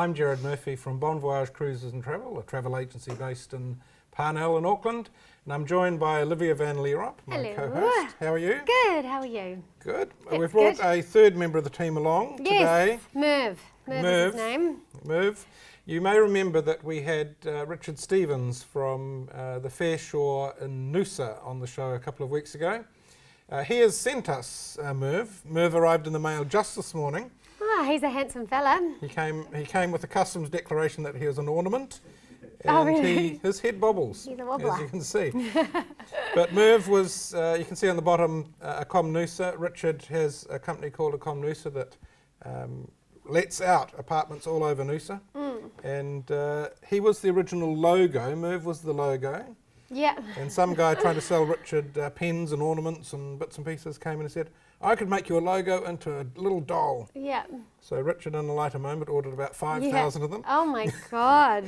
I'm Jared Murphy from BonVoyage Cruises and Travel, a travel agency based in Parnell in Auckland. And I'm joined by Olivia Van Leerop, my co-host. How are you? Good, how are you? Good. We've brought a third member of the team along today. Merv. Merv is his name. Merv. You may remember that we had Richard Stevens from the Fair Shore in Noosa on the show a couple of weeks ago. He has sent us Merv. Merv arrived in the mail just this morning. Oh, he's a handsome fella. He came with a customs declaration that he is an ornament. And oh, really? his head bobbles, He's a wobbler. as you can see. But Merv was, you can see on the bottom, Acom Noosa. Richard has a company called Acom Noosa that lets out apartments all over Noosa. And he was the original logo. Merv was the logo. Yeah. And some guy trying to sell Richard pens and ornaments and bits and pieces came in and said, I could make you a logo into a little doll. Yeah. So Richard, in a later moment, ordered about 5,000 of them. Oh my God.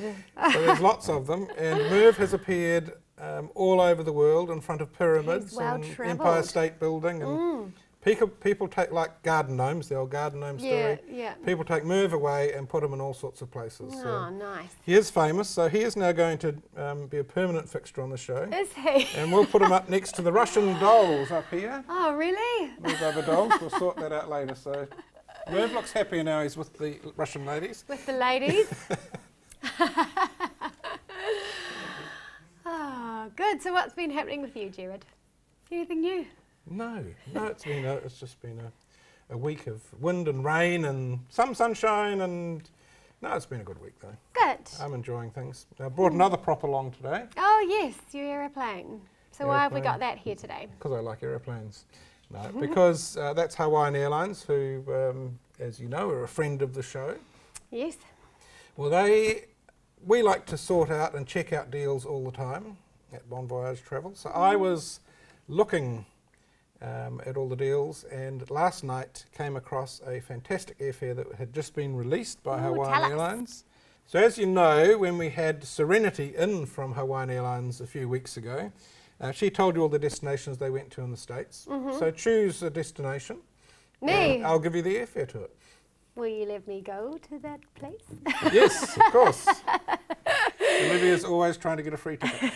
So there's lots of them. And Merv has appeared all over the world in front of pyramids and Empire State Building. And people take, like garden gnomes, the old garden gnome story. Yeah. People take Merv away and put him in all sorts of places. Oh, So nice. he is famous, so he is now going to be a permanent fixture on the show. Is he? And we'll put him up next to the Russian dolls up here. Oh, really? These other dolls, we'll sort that out later. So Merv looks happier now he's with the Russian ladies. With the ladies? Oh, good. So what's been happening with you, Jared? Anything new? No, it's just been a week of wind and rain and some sunshine, and no, it's been a good week though. Good. I'm enjoying things. I brought another prop along today. Oh, yes, your aeroplane. So why have we got that here today? Because I like aeroplanes. No, because that's Hawaiian Airlines, who, as you know, are a friend of the show. Yes. Well, we like to sort out and check out deals all the time at Bon Voyage Travel. So I was looking at all the deals, and last night came across a fantastic airfare that had just been released by Hawaiian Airlines. So as you know, when we had Serenity in from Hawaiian Airlines a few weeks ago, she told you all the destinations they went to in the States. So choose a destination. Me? I'll give you the airfare to it. Will you let me go to that place? Yes, of course. Olivia's always trying to get a free ticket.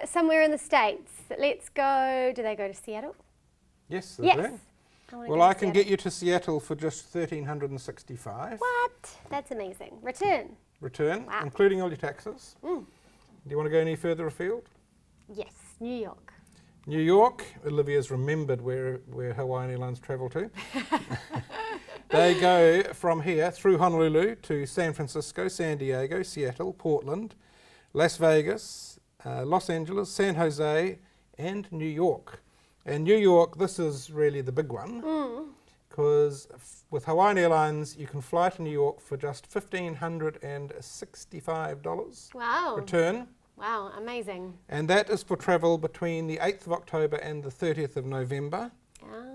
Somewhere in the States. Let's go. Do they go to Seattle? Yes, they do. Well, I can Seattle. get you to Seattle for just $1,365. What? That's amazing. Return. Return, including all your taxes. Do you want to go any further afield? Yes, New York. New York. Olivia's remembered where Hawaiian Airlines travel to. They go from here through Honolulu to San Francisco, San Diego, Seattle, Portland, Las Vegas, Los Angeles, San Jose, and New York. And New York, this is really the big one, because with Hawaiian Airlines, you can fly to New York for just $1,565. Wow. Return. Wow, amazing. And that is for travel between the 8th of October and the 30th of November,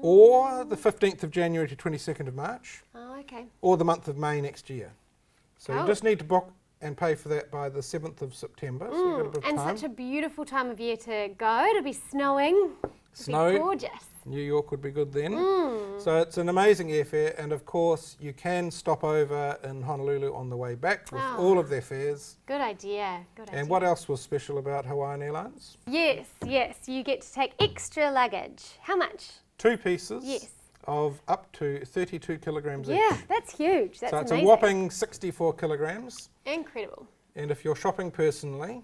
or the 15th of January to 22nd of March, or the month of May next year. So you just need to book and pay for that by the 7th of September. So you've got a bit of time. Such a beautiful time of year to go. It'll be snowing. It'll be gorgeous. New York would be good then. So it's an amazing airfare, and of course you can stop over in Honolulu on the way back with all of their fares. Good idea. Good idea. And what else was special about Hawaiian Airlines? Yes, you get to take extra luggage. How much? 2 pieces of up to 32 kilograms each. Yeah, that's huge. That's so it's amazing. a whopping 64 kilograms. Incredible. And if you're shopping personally,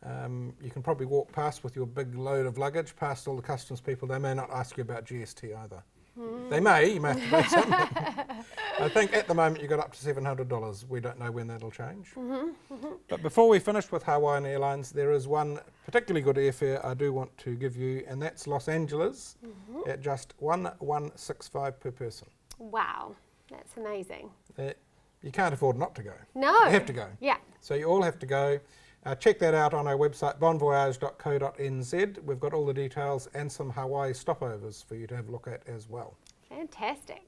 you can probably walk past with your big load of luggage, past all the customs people. They may not ask you about GST either. They may, you may have to pay something. I think at the moment you've got up to $700. We don't know when that'll change. But before we finish with Hawaiian Airlines, there is one particularly good airfare I do want to give you, and that's Los Angeles at just $1,165 per person. Wow, that's amazing. You can't afford not to go. No. You have to go. Yeah. So you all have to go. Check that out on our website, bonvoyage.co.nz. We've got all the details and some Hawaii stopovers for you to have a look at as well. Fantastic.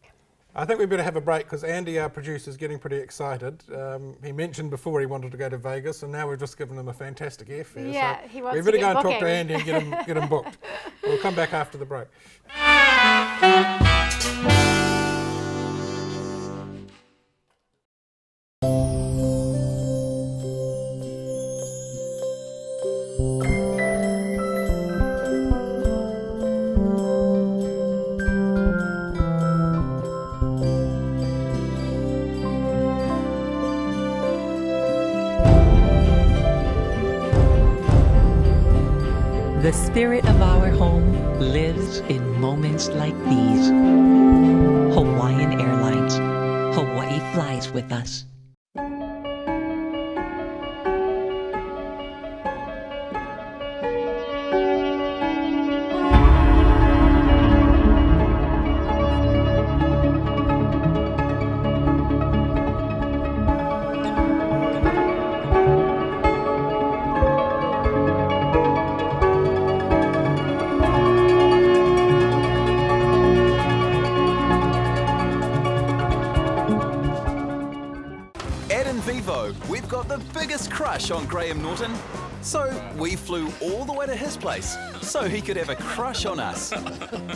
I think we better have a break because Andy, our producer, is getting pretty excited. He mentioned before he wanted to go to Vegas, and now we've just given him a fantastic airfare. Yeah, so he wants we better to go get and talk to booking. Andy and get him booked. We'll come back after the break. The spirit of our home lives in moments like these. Hawaiian Airlines. Hawaii flies with us. We've got the biggest crush on Graham Norton. So we flew all the way to his place so he could have a crush on us.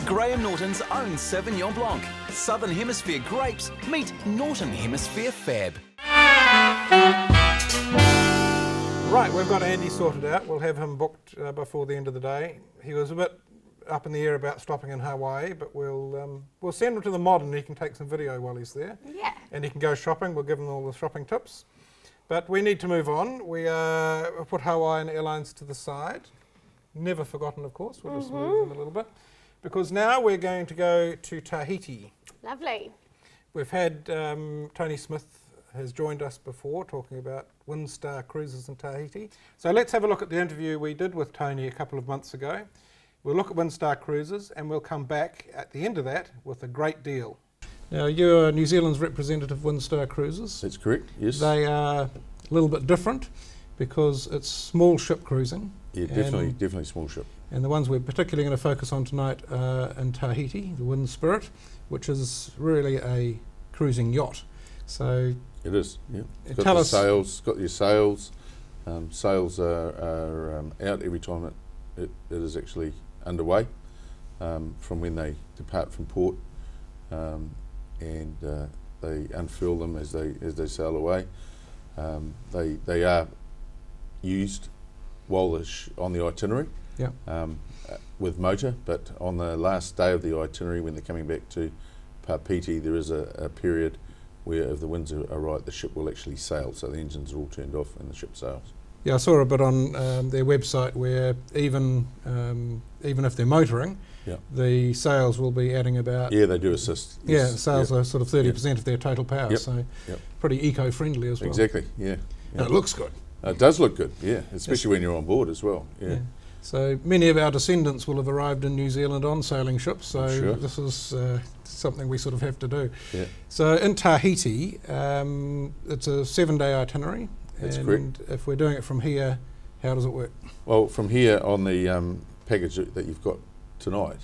Graham Norton's own Sauvignon Blanc. Southern Hemisphere grapes meet Northern Hemisphere fab. Right, we've got Andy sorted out. We'll have him booked before the end of the day. He was a bit up in the air about stopping in Hawaii, but we'll send him to the mod and he can take some video while he's there. Yeah. And he can go shopping. We'll give him all the shopping tips. But we need to move on. We put Hawaiian Airlines to the side. Never forgotten, of course. We'll just move them a little bit. Because now we're going to go to Tahiti. Lovely. We've had Tony Smith has joined us before talking about Windstar Cruises in Tahiti. So let's have a look at the interview we did with Tony a couple of months ago. We'll look at Windstar Cruises and we'll come back at the end of that with a great deal. Now, you're New Zealand's representative of Windstar Cruises. That's correct, yes. They are a little bit different because it's small ship cruising. Yeah, definitely small ship. And the ones we're particularly going to focus on tonight are in Tahiti, the Wind Spirit, which is really a cruising yacht. So it is, yeah. It's got your sails. Sails are out every time it is actually underway from when they depart from port. And they unfurl them as they sail away. They are used while they're on the itinerary with motor, but on the last day of the itinerary, when they're coming back to Papiti, there is a period where if the winds are right, the ship will actually sail, so the engines are all turned off and the ship sails. Yeah, I saw a bit on their website where even if they're motoring, the sails will be adding about... Yeah, they do assist. Yes. Yeah, sails are sort of 30% of their total power, so pretty eco-friendly as well. Exactly, yeah. And it looks good. It does look good, yeah, especially when you're on board as well. Yeah. So many of our descendants will have arrived in New Zealand on sailing ships, so this is something we sort of have to do. Yeah. So in Tahiti, it's a 7-day itinerary. That's correct. If we're doing it from here, how does it work? Well, from here on the package that you've got tonight,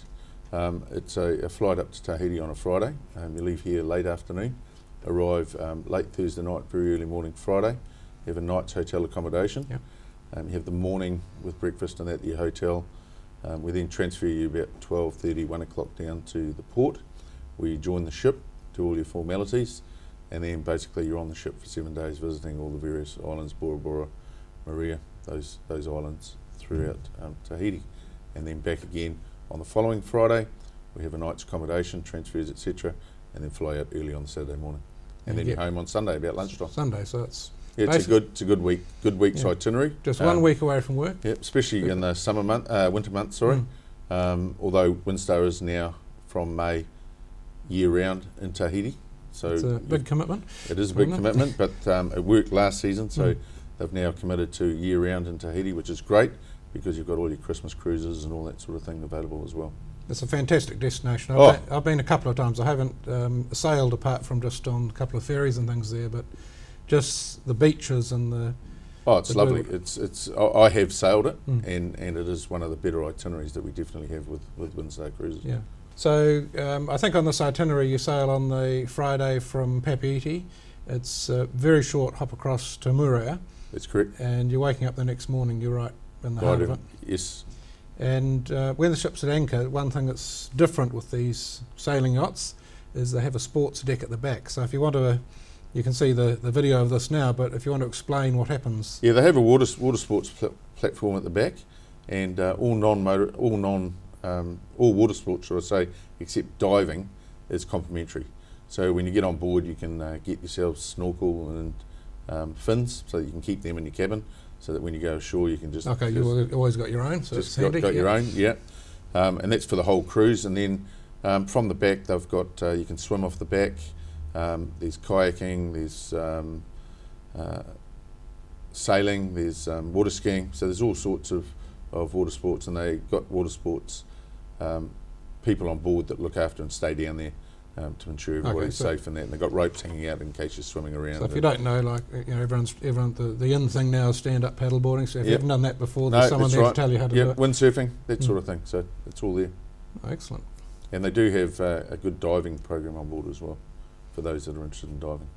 it's a flight up to Tahiti on a Friday. You leave here late afternoon, arrive late Thursday night, very early morning Friday. You have a night's hotel accommodation. Yep. You have the morning with breakfast and at your hotel. We then transfer you about 12:30, 1 o'clock down to the port, where you join the ship, do all your formalities, and then basically you're on the ship for 7 days visiting all the various islands, Bora Bora, Maria, those islands throughout Tahiti. And then back again on the following Friday. We have a night's accommodation, transfers, etc., and then fly out early on Saturday morning. And then you're home on Sunday about lunchtime. Sunday, so it's... Yeah, it's a good week's itinerary. Just 1 week away from work. Yeah, especially in the winter months. Sorry. Although Windstar is now from May year round in Tahiti, so it's a big commitment. It is a big commitment, but it worked last season, so they've now committed to year round in Tahiti, which is great because you've got all your Christmas cruises and all that sort of thing available as well. It's a fantastic destination. I've been a couple of times. I haven't sailed apart from just on a couple of ferries and things there, but just the beaches and the... Oh, it's lovely. I have sailed it, and it is one of the better itineraries that we definitely have with Windstar Cruises. Yeah. So I think on this itinerary you sail on the Friday from Papeete. It's a very short hop across to Moorea. That's correct. And you're waking up the next morning, you're right in the heart of it. Yes. And when the ship's at anchor, one thing that's different with these sailing yachts is they have a sports deck at the back. So if you want to... You can see the video of this now, but if you want to explain what happens... Yeah, they have a water sports platform at the back, and all water sports, should I say, except diving, is complimentary. So when you get on board, you can get yourself snorkel and fins, so you can keep them in your cabin. so that when you go ashore you can just... Okay, just you've always got your own, so just it's handy. got your own, yeah. And that's for the whole cruise. And then from the back they've got, you can swim off the back, there's kayaking, there's sailing, there's water skiing, so there's all sorts of water sports, and they got water sports people on board that look after and stay down there to ensure everybody's safe and that, and they've got ropes hanging out in case you're swimming around. So if you don't know, like, you know, everyone the in thing now is stand-up paddleboarding, so if you haven't done that before, there's someone there to tell you how to do it. Windsurfing, that sort of thing, so it's all there. Excellent. And they do have a good diving program on board as well, for those that are interested in diving.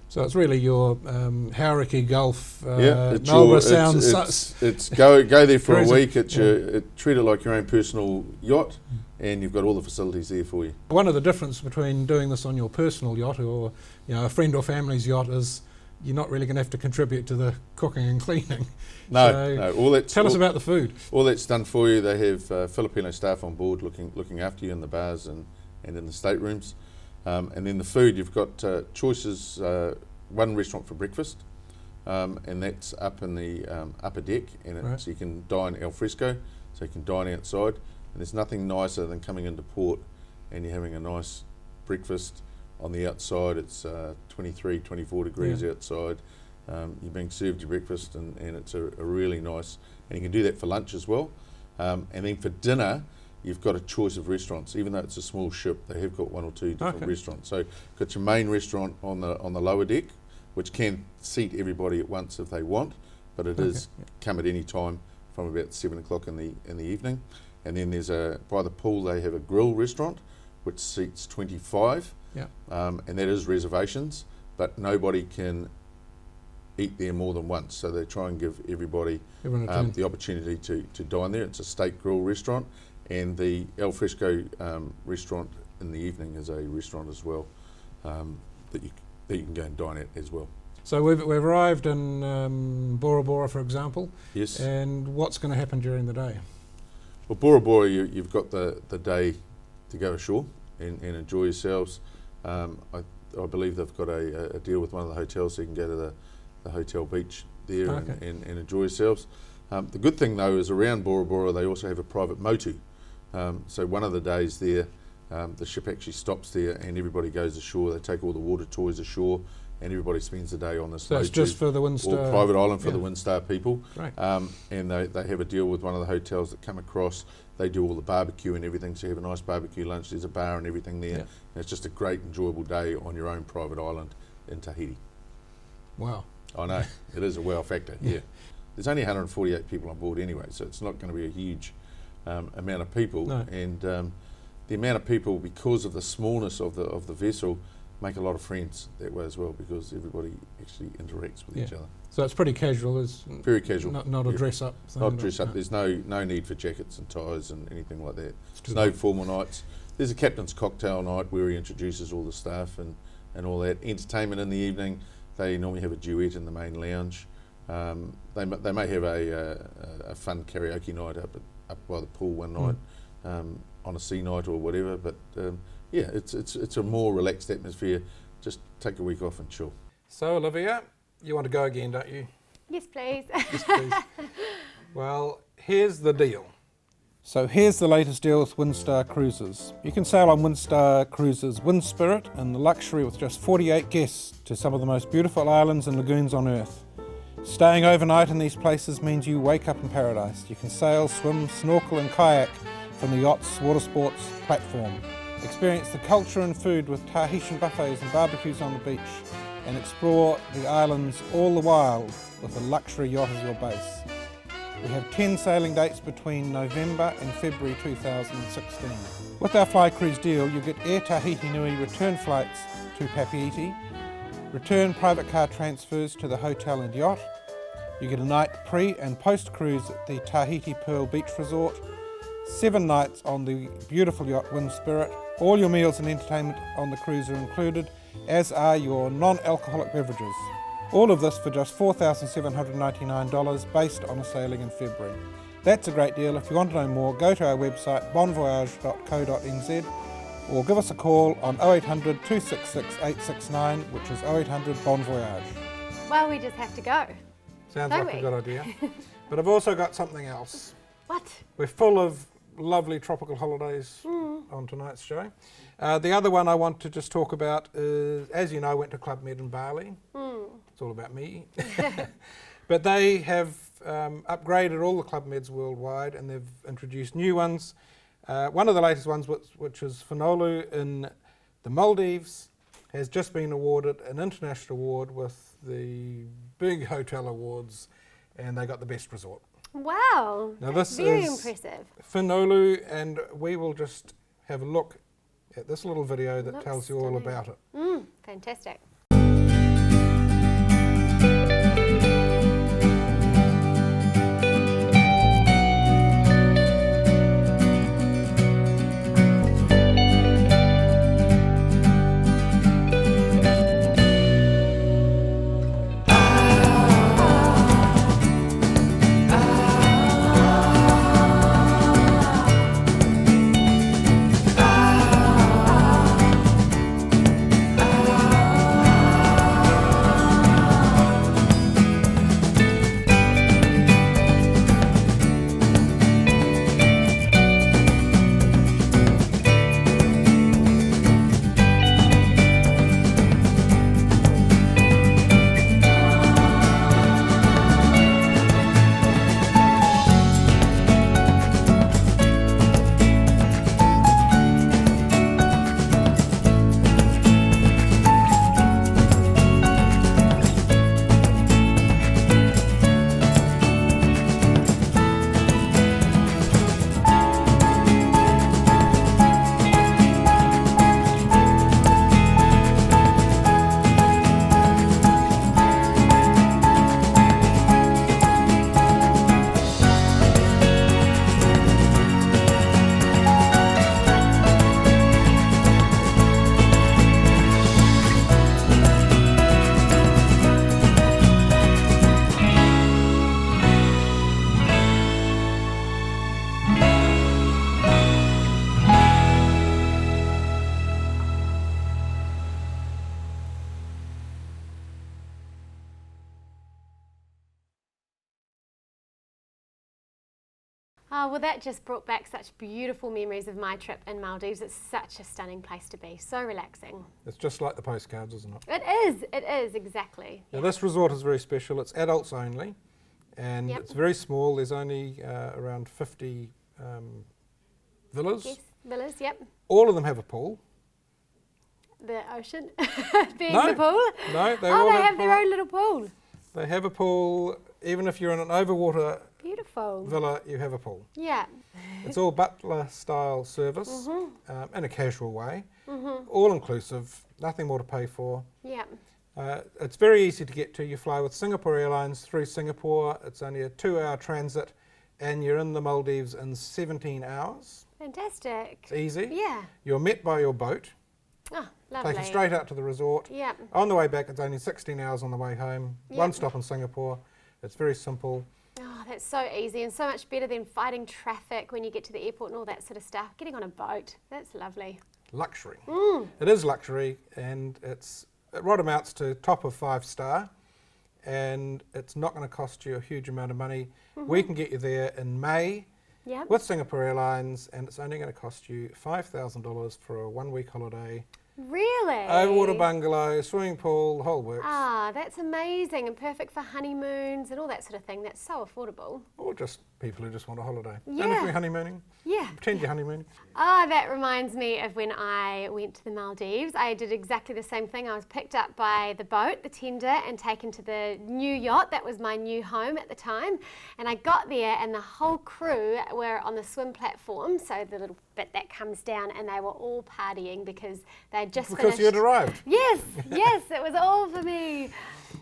So it's really your Hauraki Gulf, it's Marlborough Sound. It's go there for a week. It's treat it like your own personal yacht, and you've got all the facilities there for you. One of the difference between doing this on your personal yacht or, you know, a friend or family's yacht is you're not really going to have to contribute to the cooking and cleaning. No. Tell us about the food. All that's done for you. They have Filipino staff on board looking after you in the bars and in the staterooms. And then the food, you've got choices, one restaurant for breakfast, and that's up in the upper deck, and so you can dine al fresco, so you can dine outside, and there's nothing nicer than coming into port and you're having a nice breakfast on the outside. It's 23, 24 degrees outside. You're being served your breakfast, and it's a really nice, and you can do that for lunch as well. And then for dinner, you've got a choice of restaurants. Even though it's a small ship, they have got one or two different restaurants. So you've got your main restaurant on the lower deck, which can seat everybody at once if they want, but it is come at any time from about 7 o'clock in the evening. And then there's by the pool they have a grill restaurant, which seats 25, and that is reservations, but nobody can eat there more than once. So they try and give everybody the opportunity to dine there. It's a steak grill restaurant. And the al fresco restaurant in the evening is a restaurant as well that you can go and dine at as well. So we've arrived in Bora Bora, for example. Yes. And what's going to happen during the day? Well, Bora Bora, you've got the day to go ashore and enjoy yourselves. I believe they've got a deal with one of the hotels, so you can go to the hotel beach there and enjoy yourselves. The good thing though is around Bora Bora they also have a private motu. So one of the days there, the ship actually stops there and everybody goes ashore. They take all the water toys ashore and everybody spends the day on this motu. So it's just for the Windstar? Or private island for the Windstar people. Right. And they have a deal with one of the hotels that come across. They do all the barbecue and everything, so you have a nice barbecue lunch. There's a bar and everything there. And it's just a great, enjoyable day on your own private island in Tahiti. Wow. I know, it is a wow factor, There's only 148 people on board anyway, so it's not going to be a huge amount of people. No. And the amount of people, because of the smallness of the vessel, make a lot of friends that way as well, because everybody actually interacts with each other. So it's pretty casual. It's very casual. Not a dress up thing. Not dress up. There's no need for jackets and ties and anything like that. There's no formal nights. There's a captain's cocktail night where he introduces all the staff and all that. Entertainment in the evening. They normally have a duet in the main lounge. They may have a fun karaoke night up by the pool one night, on a sea night or whatever. But it's a more relaxed atmosphere. Just take a week off and chill. So Olivia, you want to go again, don't you? Yes, please. Yes, please. Well, here's the deal. So here's the latest deal with Windstar Cruises. You can sail on Windstar Cruises Wind Spirit in the luxury with just 48 guests to some of the most beautiful islands and lagoons on Earth. Staying overnight in these places means you wake up in paradise. You can sail, swim, snorkel and kayak from the yacht's water sports platform. Experience the culture and food with Tahitian buffets and barbecues on the beach, and explore the islands all the while with a luxury yacht as your base. We have 10 sailing dates between November and February 2016. With our Fly Cruise deal, you get Air Tahiti Nui return flights to Papeete, return private car transfers to the hotel and yacht. You get a night pre- and post-cruise at the Tahiti Pearl Beach Resort, 7 nights on the beautiful yacht Wind Spirit. All your meals and entertainment on the cruise are included, as are your non-alcoholic beverages. All of this for just $4,799 based on a sailing in February. That's a great deal. If you want to know more, go to our website bonvoyage.co.nz or give us a call on 0800 266 869, which is 0800 BonVoyage. Well, we just have to go. Sounds Don't like a we? good idea. But I've also got something else. What? We're full of lovely tropical holidays on tonight's show. The other one I want to just talk about is, as you know, I went to Club Med in Bali. It's all about me. But they have upgraded all the Club Meds worldwide, and they've introduced new ones. One of the latest ones, which is Honolulu in the Maldives, has just been awarded an international award with the big hotel awards, and they got the best resort. Wow. Now That's this very is impressive. Honolulu, and we will just have a look at this little video that Looks tells you all stunning. about it. Fantastic. Oh, well, that just brought back such beautiful memories of my trip in Maldives. It's such a stunning place to be, so relaxing. It's just like the postcards, isn't it? It is, exactly. Now, this resort is very special. It's adults only, and Yep. it's very small. There's only around 50 villas. Yes, villas, yep. All of them have a pool. The ocean being No, the pool. No, they Oh, all they have have their own little pool. They have a pool. Even if you're in an overwater Beautiful. villa, you have a pool. Yeah. It's all butler-style service in a casual way. All inclusive, nothing more to pay for. Yeah. It's very easy to get to. You fly with Singapore Airlines through Singapore. It's only a 2-hour transit, and you're in the Maldives in 17 hours. Fantastic. It's easy. Yeah. You're met by your boat, Oh, lovely. taken straight out to the resort. Yeah. On the way back, it's only 16 hours on the way home. Yep. One stop in Singapore. It's very simple. Oh, that's so easy and so much better than fighting traffic when you get to the airport and all that sort of stuff. Getting on a boat, that's lovely. Luxury. It is luxury, and it right amounts to top of 5-star, and it's not going to cost you a huge amount of money. We can get you there in May Yeah. with Singapore Airlines, and it's only going to cost you $5,000 for a 1-week holiday. Really? Overwater bungalow, swimming pool, the whole works. Ah, that's amazing and perfect for honeymoons and all that sort of thing. That's so affordable. Or just people who just want a holiday. Yeah. And if you're honeymooning, Yeah. pretend you're honeymooning. Ah, that reminds me of when I went to the Maldives. I did exactly the same thing. I was picked up by the boat, the tender, and taken to the new yacht. That was my new home at the time. And I got there and the whole crew were on the swim platform, so the little bit that comes down, and they were all partying because they'd just Because finished. you had arrived. Yes, yes, it was all for me.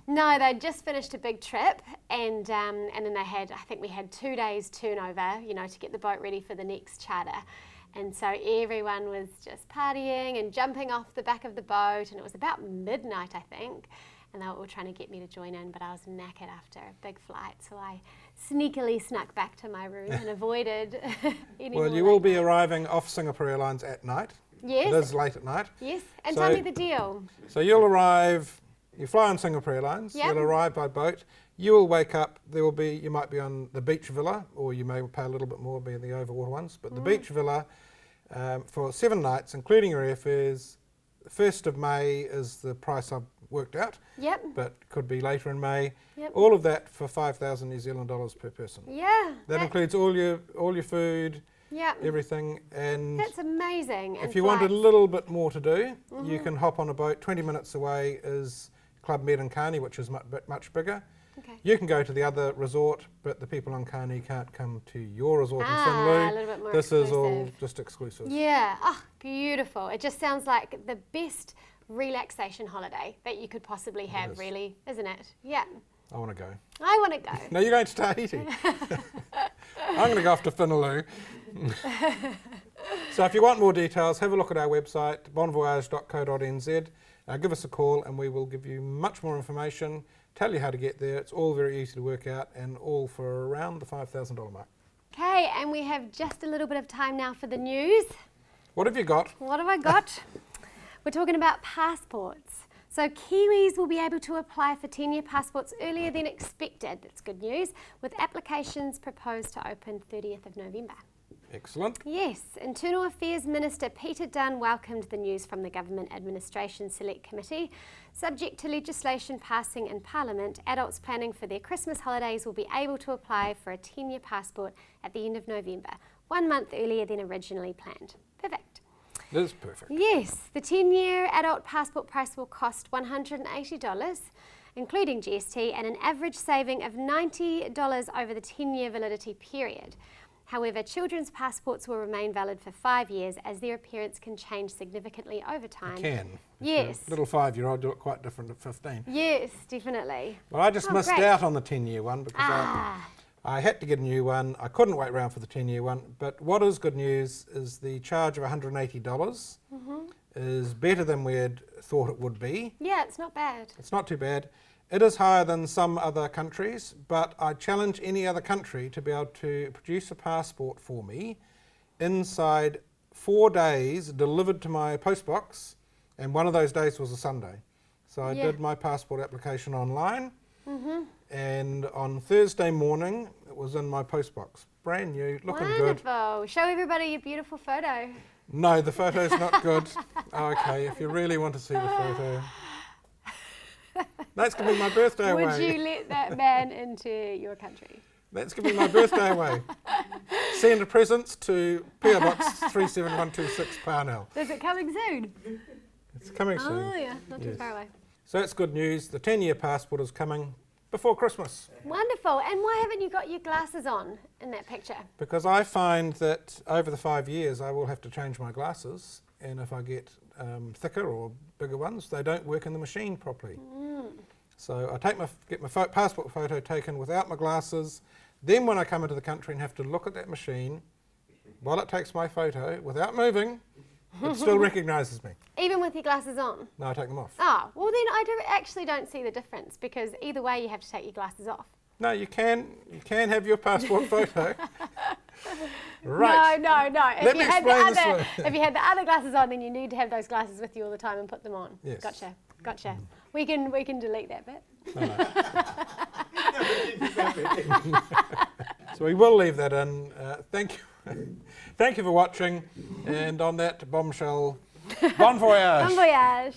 No, they'd just finished a big trip, and then they had, I think we had 2 days turnover, you know, to get the boat ready for the next charter. And so everyone was just partying and jumping off the back of the boat, and it was about midnight, I think. And they were all trying to get me to join in, but I was knackered after a big flight, so I sneakily snuck back to my room and avoided any Well, more you will late be nights. arriving off Singapore Airlines at night. Yes. It is late at night. Yes, and So- tell me the deal. So you'll arrive, You fly on Singapore Airlines. Yep. You'll arrive by boat. You will wake up. You might be on the beach villa, or you may pay a little bit more, being the overwater ones. But the beach villa for 7 nights, including your airfares. 1st of May is the price I've worked out. Yep. But could be later in May. Yep. All of that for 5,000 New Zealand dollars per person. Yeah. That includes all your food, Yep. everything, and That's amazing. if you wanted a little bit more to do, you can hop on a boat. 20 minutes away is Club Med in Carney, which is much bigger. Okay. You can go to the other resort, but the people on Carney can't come to your resort in a Finloo. little bit more This is all exclusive. just exclusive. Yeah. Oh, beautiful. It just sounds like the best relaxation holiday that you could possibly have, is. really, isn't it? Yeah. I want to go. I want to go. No, you're going to Tahiti. I'm going to go off to Finloo. So if you want more details, have a look at our website, bonvoyage.co.nz. Give us a call and we will give you much more information, tell you how to get there. It's all very easy to work out and all for around the $5,000 mark. Okay, and we have just a little bit of time now for the news. What have you got? What have I got? We're talking about passports. So Kiwis will be able to apply for 10-year passports earlier than expected. That's good news, with applications proposed to open 30th of November. Excellent. Yes, Internal Affairs Minister Peter Dunn welcomed the news from the Government Administration Select Committee. Subject to legislation passing in Parliament, adults planning for their Christmas holidays will be able to apply for a 10-year passport at the end of November, 1 month earlier than originally planned. Perfect. That is perfect. Yes, the 10-year adult passport price will cost $180, including GST, and an average saving of $90 over the 10-year validity period. However, children's passports will remain valid for 5 years as their appearance can change significantly over time. Can. Yes. If you're a little 5-year-old do it quite different at 15. Yes, definitely. Well, I just missed great. out on the 10-year one because I had to get a new one. I couldn't wait around for the 10-year one. But what is good news is the charge of $180 is better than we had thought it would be. Yeah, it's not bad. It's not too bad. It is higher than some other countries, but I challenge any other country to be able to produce a passport for me inside 4 days, delivered to my postbox, and one of those days was a Sunday. So I did my passport application online, and on Thursday morning it was in my postbox. Brand new, looking good. Wonderful. Show everybody your beautiful photo. No, the photo's not good. Okay, if you really want to see the photo. That's going to be my birthday away. Would you let that man into your country? That's going to be my birthday away. Send presents to PO Box 37126 Parnell. Is it coming soon? It's coming soon. Oh yeah, not too far away. So that's good news. The 10-year passport is coming before Christmas. Wonderful. And why haven't you got your glasses on in that picture? Because I find that over the 5 years I will have to change my glasses, and if I get thicker or bigger ones, they don't work in the machine properly. So I get my passport photo taken without my glasses. Then when I come into the country and have to look at that machine, while it takes my photo, without moving, it still recognises me. Even with your glasses on? No, I take them off. Oh, well then I actually don't see the difference, because either way you have to take your glasses off. No, you can have your passport photo. Right. No. Let me explain this one. If you had the other glasses on, then you need to have those glasses with you all the time and put them on. Yes. Gotcha. We can delete that bit. No. So we will leave that in. Thank you for watching. And on that bombshell, bon voyage. Bon voyage.